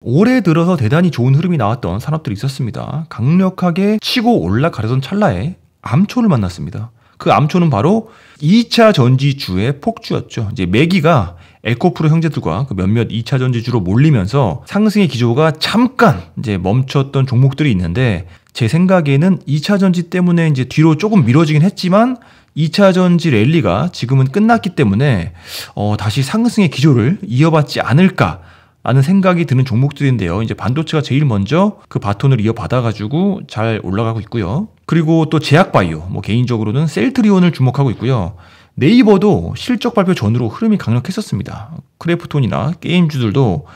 올해 들어서 대단히 좋은 흐름이 나왔던 산업들이 있었습니다. 강력하게 치고 올라가려던 찰나에 암초를 만났습니다. 그 암초는 바로 2차 전지주의 폭주였죠. 이제 매기가 에코프로 형제들과 그 몇몇 2차 전지주로 몰리면서 상승의 기조가 잠깐 이제 멈췄던 종목들이 있는데, 제 생각에는 2차 전지 때문에 이제 뒤로 조금 미뤄지긴 했지만 2차 전지 랠리가 지금은 끝났기 때문에 다시 상승의 기조를 이어받지 않을까 라는 생각이 드는 종목들인데요. 이제 반도체가 제일 먼저 그 바톤을 이어받아가지고 잘 올라가고 있고요. 그리고 또 제약바이오, 개인적으로는 셀트리온을 주목하고 있고요. 네이버도 실적 발표 전후로 흐름이 강력했었습니다. 크래프톤이나 게임주들도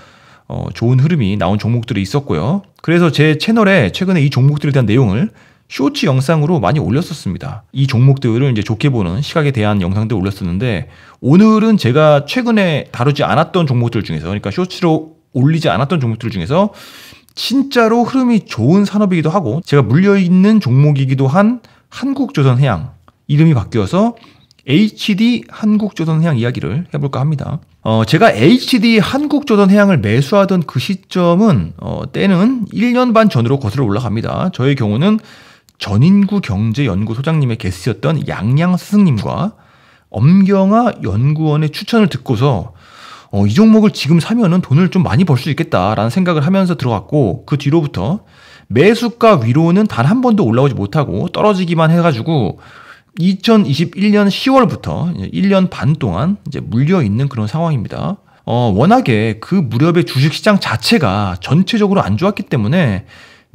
좋은 흐름이 나온 종목들이 있었고요. 그래서 제 채널에 최근에 이 종목들에 대한 내용을 쇼츠 영상으로 많이 올렸었습니다. 이 종목들을 이제 좋게 보는 시각에 대한 영상들 올렸었는데, 오늘은 제가 최근에 다루지 않았던 종목들 중에서, 그러니까 쇼츠로 올리지 않았던 종목들 중에서 진짜로 흐름이 좋은 산업이기도 하고 제가 물려있는 종목이기도 한 한국조선해양, 이름이 바뀌어서 HD 한국조선해양 이야기를 해볼까 합니다. 제가 HD 한국조선해양을 매수하던 그 시점은 때는 1년 반 전으로 거슬러 올라갑니다. 저의 경우는 전인구 경제연구소장님의 게스트였던 양양 스승님과 엄경아 연구원의 추천을 듣고서 이 종목을 지금 사면은 돈을 좀 많이 벌 수 있겠다라는 생각을 하면서 들어갔고, 그 뒤로부터 매수가 위로는 단 한 번도 올라오지 못하고 떨어지기만 해가지고 2021년 10월부터 1년 반 동안 이제 물려 있는 그런 상황입니다. 워낙에 그 무렵의 주식시장 자체가 전체적으로 안 좋았기 때문에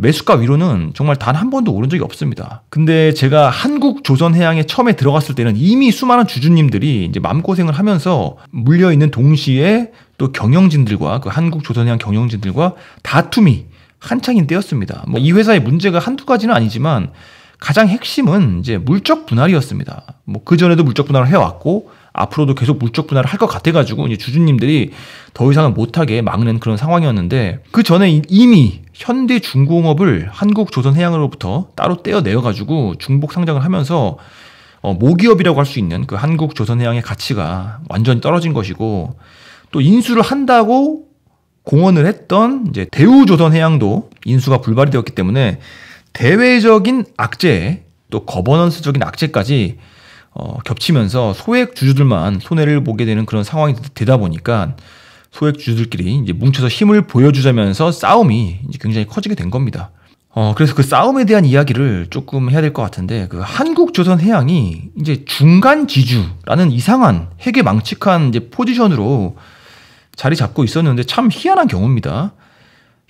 매수가 위로는 정말 단 한 번도 오른 적이 없습니다. 근데 제가 한국조선해양에 처음에 들어갔을 때는 이미 수많은 주주님들이 이제 마음고생을 하면서 물려있는 동시에 또 경영진들과, 그 한국조선해양 경영진들과 다툼이 한창인 때였습니다. 이 회사의 문제가 한두 가지는 아니지만 가장 핵심은 이제 물적 분할이었습니다. 그전에도 물적 분할을 해왔고 앞으로도 계속 물적 분할을 할 것 같아가지고 이제 주주님들이 더 이상은 못하게 막는 그런 상황이었는데, 그 전에 이미 현대중공업을 한국조선해양으로부터 따로 떼어내어가지고 중복 상장을 하면서 모기업이라고 할 수 있는 그 한국조선해양의 가치가 완전히 떨어진 것이고, 또 인수를 한다고 공언을 했던 이제 대우조선해양도 인수가 불발이 되었기 때문에 대외적인 악재, 또 거버넌스적인 악재까지 겹치면서 소액 주주들만 손해를 보게 되는 그런 상황이 되다 보니까 소액 주주들끼리 이제 뭉쳐서 힘을 보여주자면서 싸움이 이제 굉장히 커지게 된 겁니다. 그래서 그 싸움에 대한 이야기를 조금 해야 될 것 같은데, 그 한국조선해양이 이제 중간 지주라는 이상한 핵에 망측한 이제 포지션으로 자리 잡고 있었는데 참 희한한 경우입니다.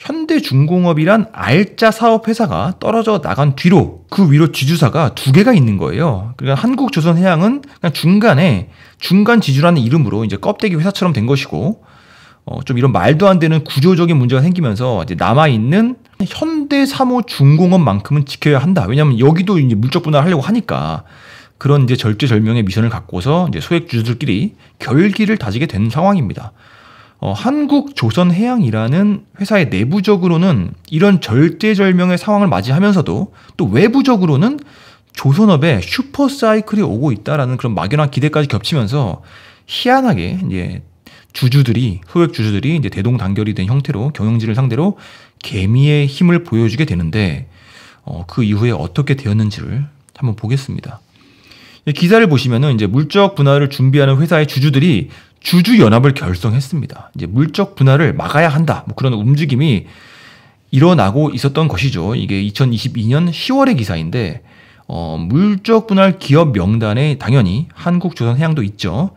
현대중공업이란 알짜 사업 회사가 떨어져 나간 뒤로 그 위로 지주사가 두 개가 있는 거예요. 그러니까 한국조선해양은 그냥 중간에 중간 지주라는 이름으로 이제 껍데기 회사처럼 된 것이고, 좀 이런 말도 안 되는 구조적인 문제가 생기면서 이제 남아 있는 현대사모중공업만큼은 지켜야 한다. 왜냐하면 여기도 이제 물적 분할하려고 하니까 그런 이제 절제절명의 미션을 갖고서 이제 소액 주주들끼리 결기를 다지게 된 상황입니다. 한국조선해양이라는 회사의 내부적으로는 이런 절제절명의 상황을 맞이하면서도 또 외부적으로는 조선업에 슈퍼사이클이 오고 있다라는 그런 막연한 기대까지 겹치면서 희한하게 이제 주주들이, 소액 주주들이 이제 대동단결이 된 형태로 경영진을 상대로 개미의 힘을 보여주게 되는데, 그 이후에 어떻게 되었는지를 한번 보겠습니다. 기사를 보시면은 이제 물적 분할을 준비하는 회사의 주주들이 주주연합을 결성했습니다. 이제 물적 분할을 막아야 한다, 그런 움직임이 일어나고 있었던 것이죠. 이게 2022년 10월의 기사인데, 물적 분할 기업 명단에 당연히 한국조선해양도 있죠.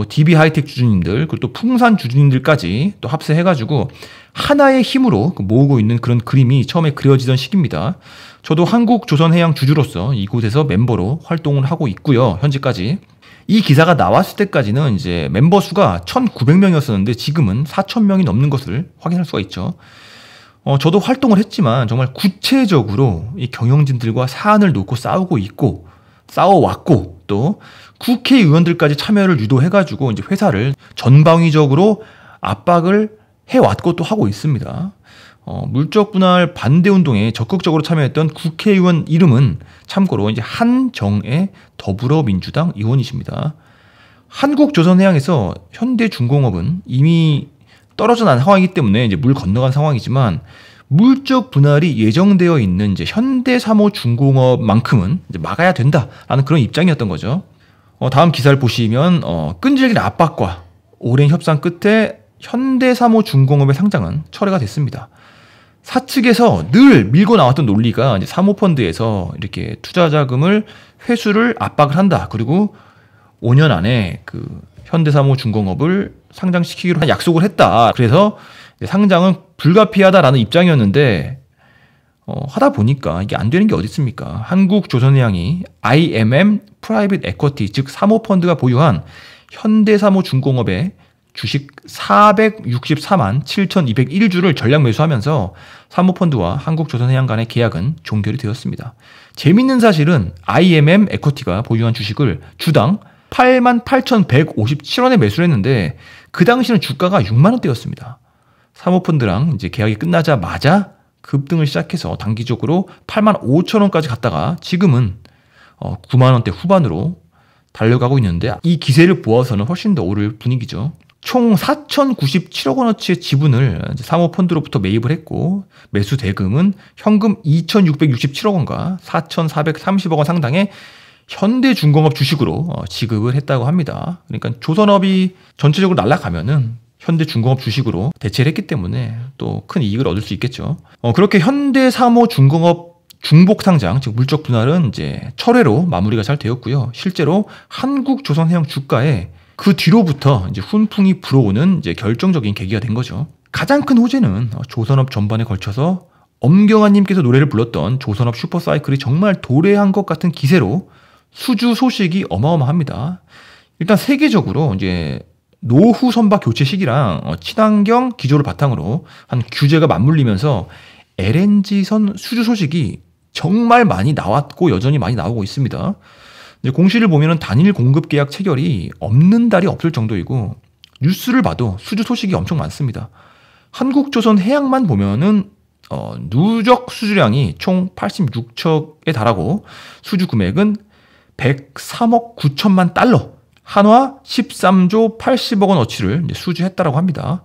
DB하이텍 주주님들, 그리고 또 풍산 주주님들까지 또 합세해가지고 하나의 힘으로 모으고 있는 그런 그림이 처음에 그려지던 시기입니다. 저도 한국조선해양 주주로서 이곳에서 멤버로 활동을 하고 있고요. 현재까지. 이 기사가 나왔을 때까지는 이제 멤버 수가 1,900명이었었는데 지금은 4,000명이 넘는 것을 확인할 수가 있죠. 저도 활동을 했지만 정말 구체적으로 이 경영진들과 사안을 놓고 싸우고 있고, 싸워왔고, 또 국회의원들까지 참여를 유도해가지고 이제 회사를 전방위적으로 압박을 해왔고 또 하고 있습니다. 물적 분할 반대 운동에 적극적으로 참여했던 국회의원 이름은 참고로 이제 한정애 더불어민주당 의원이십니다. 한국조선해양에서 현대중공업은 이미 떨어져 난 상황이기 때문에 이제 물 건너간 상황이지만 물적 분할이 예정되어 있는 이제 현대사모중공업만큼은 이제 막아야 된다라는 그런 입장이었던 거죠. 다음 기사를 보시면 끈질긴 압박과 오랜 협상 끝에 현대사모중공업의 상장은 철회가 됐습니다. 사측에서 늘 밀고 나왔던 논리가 이제 사모펀드에서 이렇게 투자 자금을 회수를 압박을 한다. 그리고 5년 안에 그 현대사모중공업을 상장시키기로 약속을 했다. 그래서 상장은 불가피하다라는 입장이었는데 하다 보니까 이게 안 되는 게 어디 있습니까? 한국조선해양이 IMM 프라이빗 에쿼티 즉 사모펀드가 보유한 현대사모중공업의 주식 464만 7,201주를 전량 매수하면서 사모펀드와 한국조선해양 간의 계약은 종결이 되었습니다. 재밌는 사실은 IMM 에쿼티가 보유한 주식을 주당 88,157원에 매수를 했는데 그 당시는 주가가 6만 원대였습니다. 사모펀드랑 이제 계약이 끝나자마자 급등을 시작해서 단기적으로 8만 5천 원까지 갔다가 지금은 9만 원대 후반으로 달려가고 있는데 이 기세를 보아서는 훨씬 더 오를 분위기죠. 총 4,097억 원어치의 지분을 사모펀드로부터 매입을 했고 매수 대금은 현금 2,667억 원과 4,430억 원 상당의 현대중공업 주식으로 지급을 했다고 합니다. 그러니까 조선업이 전체적으로 날아가면은 현대중공업 주식으로 대체를 했기 때문에 또 큰 이익을 얻을 수 있겠죠. 그렇게 현대사모중공업 중복 상장, 즉 물적 분할은 이제 철회로 마무리가 잘 되었고요. 실제로 한국조선해양 주가에 그 뒤로부터 이제 훈풍이 불어오는 이제 결정적인 계기가 된 거죠. 가장 큰 호재는 조선업 전반에 걸쳐서 엄경아님께서 노래를 불렀던 조선업 슈퍼사이클이 정말 도래한 것 같은 기세로 수주 소식이 어마어마합니다. 일단 세계적으로 이제 노후 선박 교체 시기랑 친환경 기조를 바탕으로 한 규제가 맞물리면서 LNG선 수주 소식이 정말 많이 나왔고 여전히 많이 나오고 있습니다. 이제 공시를 보면은 단일 공급 계약 체결이 없는 달이 없을 정도이고 뉴스를 봐도 수주 소식이 엄청 많습니다. 한국조선해양만 보면은 누적 수주량이 총 86척에 달하고 수주 금액은 103억 9천만 달러, 한화 13조 80억 원어치를 수주했다라고 합니다.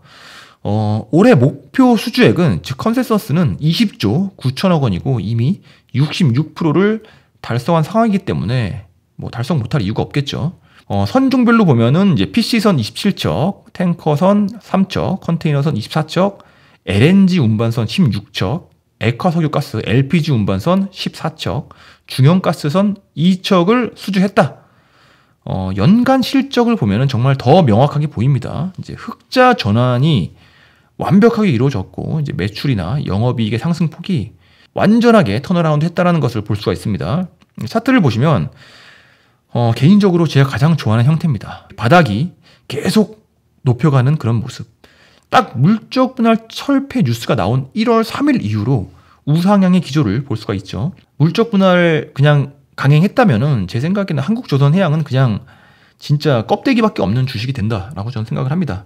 올해 목표 수주액은 즉 컨센서스는 20조 9천억 원이고 이미 66%를 달성한 상황이기 때문에 뭐 달성 못할 이유가 없겠죠. 선종별로 보면은 이제 PC선 27척, 탱커선 3척, 컨테이너선 24척, LNG 운반선 16척, 액화석유가스 LPG 운반선 14척, 중형가스선 2척을 수주했다. 연간 실적을 보면은 정말 더 명확하게 보입니다. 이제 흑자 전환이 완벽하게 이루어졌고 이제 매출이나 영업이익의 상승폭이 완전하게 턴어라운드 했다라는 것을 볼 수가 있습니다. 차트를 보시면 개인적으로 제가 가장 좋아하는 형태입니다. 바닥이 계속 높여가는 그런 모습. 딱 물적 분할 철폐 뉴스가 나온 1월 3일 이후로 우상향의 기조를 볼 수가 있죠. 물적 분할 그냥 강행했다면은 제 생각에는 한국조선해양은 그냥 진짜 껍데기밖에 없는 주식이 된다라고 저는 생각을 합니다.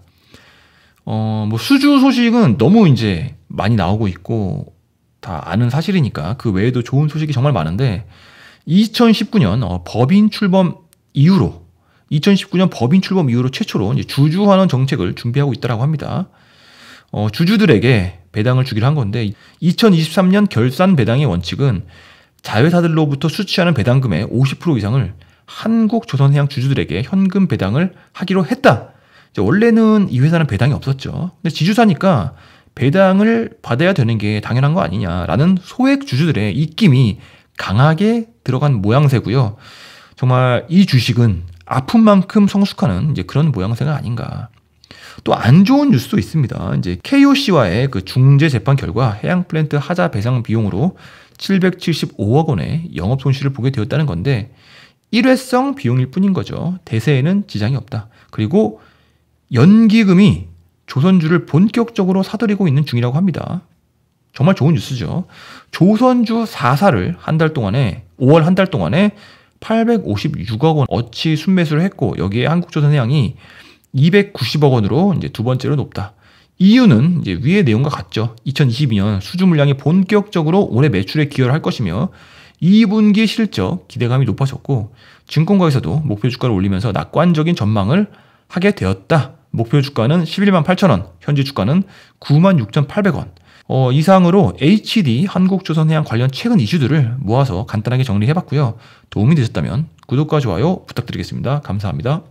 뭐 수주 소식은 너무 이제 많이 나오고 있고 다 아는 사실이니까 그 외에도 좋은 소식이 정말 많은데 2019년 법인 출범 이후로 최초로 이제 주주환원 정책을 준비하고 있다고 합니다. 주주들에게 배당을 주기로 한 건데 2023년 결산 배당의 원칙은 자회사들로부터 수취하는 배당금의 50% 이상을 한국조선해양 주주들에게 현금 배당을 하기로 했다. 원래는 이 회사는 배당이 없었죠. 근데 지주사니까 배당을 받아야 되는 게 당연한 거 아니냐라는 소액 주주들의 입김이 강하게 들어간 모양새고요. 정말 이 주식은 아픈 만큼 성숙하는 이제 그런 모양새가 아닌가. 또 안 좋은 뉴스도 있습니다. 이제 KOC와의 그 중재 재판 결과 해양 플랜트 하자 배상 비용으로 775억 원의 영업 손실을 보게 되었다는 건데 일회성 비용일 뿐인 거죠. 대세에는 지장이 없다. 그리고 연기금이 조선주를 본격적으로 사들이고 있는 중이라고 합니다. 정말 좋은 뉴스죠. 조선주 4사를 5월 한 달 동안에 856억 원 어치 순매수를 했고 여기에 한국조선해양이 290억 원으로 이제 두 번째로 높다. 이유는 이제 위의 내용과 같죠. 2022년 수주 물량이 본격적으로 올해 매출에 기여를 할 것이며 2분기 실적 기대감이 높아졌고 증권가에서도 목표 주가를 올리면서 낙관적인 전망을 하게 되었다. 목표 주가는 11만 8천 원, 현재 주가는 9만 6,800원. 이상으로 HD 한국조선해양 관련 최근 이슈들을 모아서 간단하게 정리해봤고요. 도움이 되셨다면 구독과 좋아요 부탁드리겠습니다. 감사합니다.